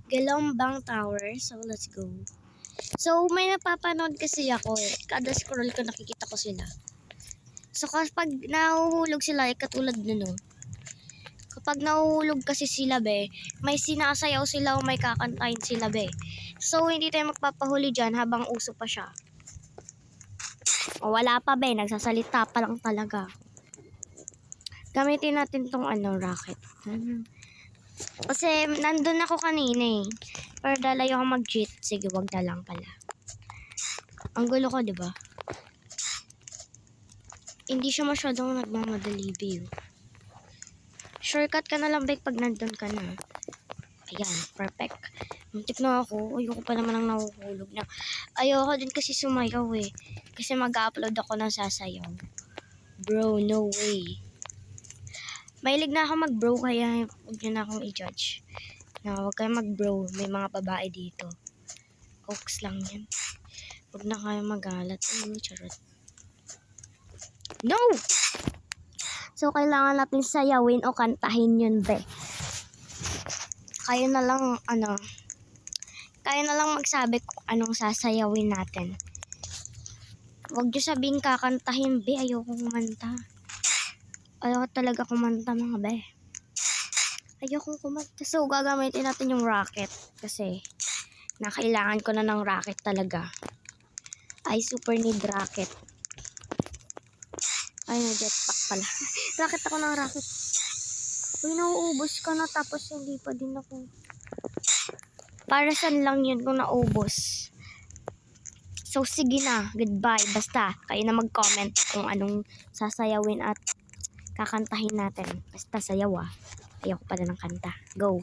Gelombang Tower. So, let's go. So, may napapanood kasi ako eh. Kada scroll ko nakikita ko sila. So, kapag nahuhulog sila, katulad nun, no? Kapag nahuhulog kasi sila, be, may sinasayaw sila o may kakantahin sila, be. So, hindi tayo magpapahuli dyan habang uso pa siya. O, wala pa, be. Nagsasalita pa lang talaga. Gamitin natin tong rocket. Kasi, nandun ako kanina eh. Pero dalayo ako mag-cheat. Sige, wag na lang pala. Ang gulo ko, diba? Hindi siya masyadong nagmamadali, view. Shortcut ka na lang, Bek, pag nandun ka na. Ayan, perfect. Muntik na ako. Ayoko pa naman ang nahuhulog na. Ayoko din kasi sumayaw eh. Kasi mag-upload ako ng sasayaw. Bro, no way. Mahilig na ako mag-bro, kaya huwag nyo na akong i-judge. Na huwag kayo mag-bro. May mga babae dito. Hoax lang yan. Huwag na kayo magalat. Charot. No! So, kailangan natin sayawin o kantahin yun, be. Kayo na lang, kayo na lang magsabi kung anong sasayawin natin. Huwag nyo sabihin kakantahin, be. Ayoko kumanta. Ayoko talaga kumanta, mga be. Ayoko kumanta. So, gagamitin natin yung rocket. Kasi, nakailangan ko na ng rocket talaga. I super need rocket. Ay, na jetpack pala. Rocket ako ng rocket. Uy, nauubos ka na tapos hindi pa din ako. Para saan lang yun kung naubos? So, sige na. Goodbye. Basta, kayo na mag-comment kung anong sasayawin at kakantahin natin. Basta sayaw ah. Ayoko pala ng kanta. Go.